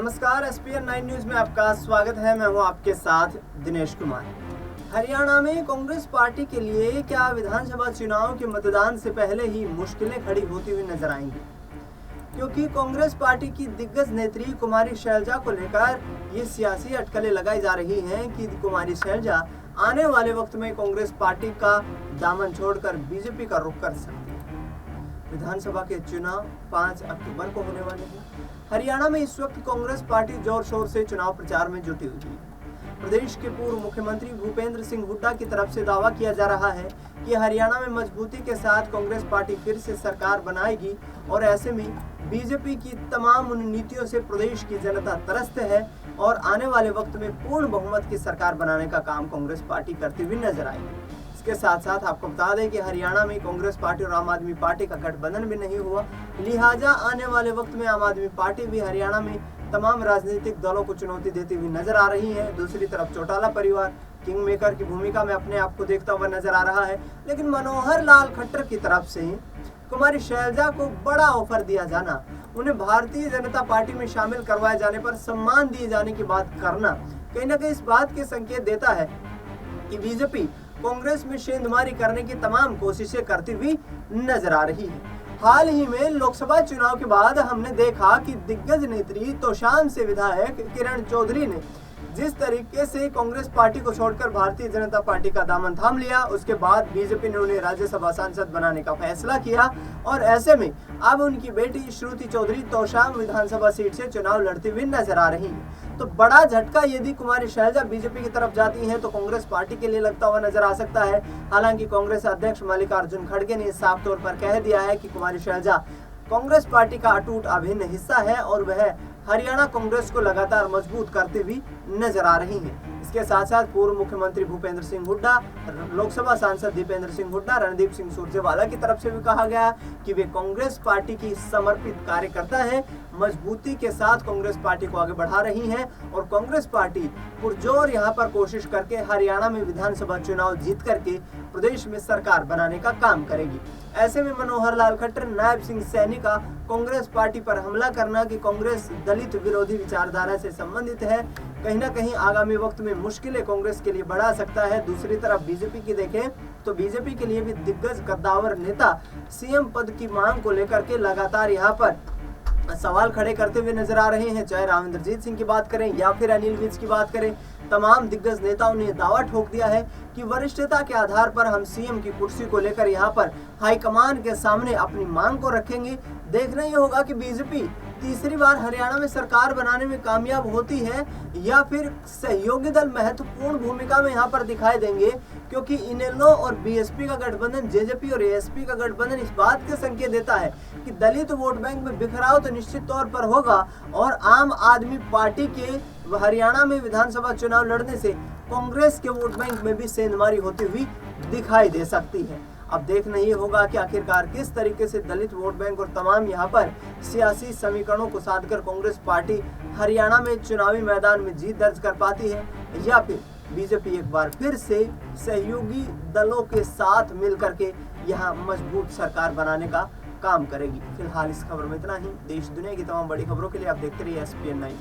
नमस्कार, SPN 9 news में आपका स्वागत है। मैं हूं आपके साथ दिनेश कुमार। हरियाणा में कांग्रेस पार्टी के लिए क्या विधानसभा चुनाव के मतदान से पहले ही मुश्किलें खड़ी होती हुई नजर आएंगी, क्योंकि कांग्रेस पार्टी की दिग्गज नेत्री कुमारी शैलजा को लेकर ये सियासी अटकलें लगाई जा रही हैं कि कुमारी शैलजा आने वाले वक्त में कांग्रेस पार्टी का दामन छोड़कर बीजेपी का रुख कर सकती है। विधानसभा के चुनाव 5 अक्टूबर को होने वाले हैं। हरियाणा में इस वक्त कांग्रेस पार्टी जोर शोर से चुनाव प्रचार में जुटी हुई है। प्रदेश के पूर्व मुख्यमंत्री भूपेंद्र सिंह हुड्डा की तरफ से दावा किया जा रहा है कि हरियाणा में मजबूती के साथ कांग्रेस पार्टी फिर से सरकार बनाएगी और ऐसे में बीजेपी की तमाम उन नीतियों से प्रदेश की जनता त्रस्त है और आने वाले वक्त में पूर्ण बहुमत की सरकार बनाने का काम कांग्रेस पार्टी करती हुई नजर आएगी। इसके साथ साथ आपको बता दें कि हरियाणा में कांग्रेस पार्टी और आम आदमी पार्टी का गठबंधन भी नहीं हुआ, लिहाजा आने वाले वक्त में आम आदमी पार्टी भी हरियाणा में तमाम राजनीतिक दलों को चुनौती देती हुई नजर आ रही है। दूसरी तरफ चौटाला परिवार किंग मेकर की भूमिका में अपने आप को देखता हुआ नजर आ रहा है, लेकिन मनोहर लाल खट्टर की तरफ से कुमारी शैलजा को बड़ा ऑफर दिया जाना, उन्हें भारतीय जनता पार्टी में शामिल करवाए जाने पर सम्मान दिए जाने की बात करना कहीं ना कहीं इस बात के संकेत देता है कि बीजेपी कांग्रेस में सेंधमारी करने की तमाम कोशिशें करती हुई नजर आ रही है। हाल ही में लोकसभा चुनाव के बाद हमने देखा कि दिग्गज नेत्री तोशाम से विधायक किरण चौधरी ने जिस तरीके से कांग्रेस पार्टी को छोड़कर भारतीय जनता पार्टी का दामन थाम लिया, उसके बाद बीजेपी ने उन्हें राज्यसभा सांसद बनाने का फैसला किया और ऐसे में अब उनकी बेटी श्रुति चौधरी तोशाम विधानसभा सीट से चुनाव लड़ती हुई नजर आ रही है। तो बड़ा झटका यदि कुमारी शैलजा बीजेपी की तरफ जाती हैं तो कांग्रेस पार्टी के लिए लगता हुआ नजर आ सकता है। हालांकि कांग्रेस अध्यक्ष मल्लिकार्जुन खड़गे ने साफ तौर पर कह दिया है कि कुमारी शैलजा कांग्रेस पार्टी का अटूट अभिन्न हिस्सा है और वह हरियाणा कांग्रेस को लगातार मजबूत करते हुए नजर आ रही हैं। इसके साथ साथ पूर्व मुख्यमंत्री भूपेंद्र सिंह हुड्डा, लोकसभा सांसद दीपेंद्र सिंह हुड्डा, रणदीप सिंह सुरजेवाला की तरफ से भी कहा गया कि वे कांग्रेस पार्टी की समर्पित कार्यकर्ता हैं, मजबूती के साथ कांग्रेस पार्टी को आगे बढ़ा रही हैं और कांग्रेस पार्टी पुरजोर यहाँ पर कोशिश करके हरियाणा में विधानसभा चुनाव जीत करके प्रदेश में सरकार बनाने का काम करेगी। ऐसे में मनोहर लाल खट्टर, नायब सिंह सैनी का कांग्रेस पार्टी पर हमला करना कि कांग्रेस दलित विरोधी विचारधारा से संबंधित है, कहीं ना कहीं आगामी वक्त में मुश्किलें कांग्रेस के लिए बढ़ा सकता है। दूसरी तरफ बीजेपी की देखें तो बीजेपी के लिए भी दिग्गज कद्दावर नेता सीएम पद की मांग को लेकर के लगातार यहाँ पर सवाल खड़े करते हुए नजर आ रहे हैं। चाहे रामइंद्रजीत सिंह की बात करें या फिर अनिल विज की बात करें, तमाम दिग्गज नेताओं ने दावा ठोक दिया है कि वरिष्ठता के आधार पर हम सीएम की कुर्सी को लेकर यहाँ पर हाईकमान के सामने अपनी मांग को रखेंगे। देखना ये होगा कि बीजेपी तीसरी बार हरियाणा में सरकार बनाने में कामयाब होती है या फिर सहयोगी दल महत्वपूर्ण भूमिका में यहाँ पर दिखाई देंगे, क्योंकि इनेलो और बीएसपी का गठबंधन, जेजेपी और एएसपी का गठबंधन इस बात के संकेत देता है कि दलित वोट बैंक में बिखराव तो निश्चित तौर पर होगा और आम आदमी पार्टी के हरियाणा में विधानसभा चुनाव लड़ने से कांग्रेस के वोट बैंक में भी सेंधमारी होती हुई दिखाई दे सकती है। अब देखना ये होगा कि आखिरकार किस तरीके से दलित वोट बैंक और तमाम यहाँ पर सियासी समीकरणों को साधकर कांग्रेस पार्टी हरियाणा में चुनावी मैदान में जीत दर्ज कर पाती है या फिर बीजेपी एक बार फिर से सहयोगी दलों के साथ मिल करके यहाँ मजबूत सरकार बनाने का काम करेगी। फिलहाल इस खबर में इतना ही। देश दुनिया की तमाम बड़ी खबरों के लिए आप देखते रहिए SPN 9।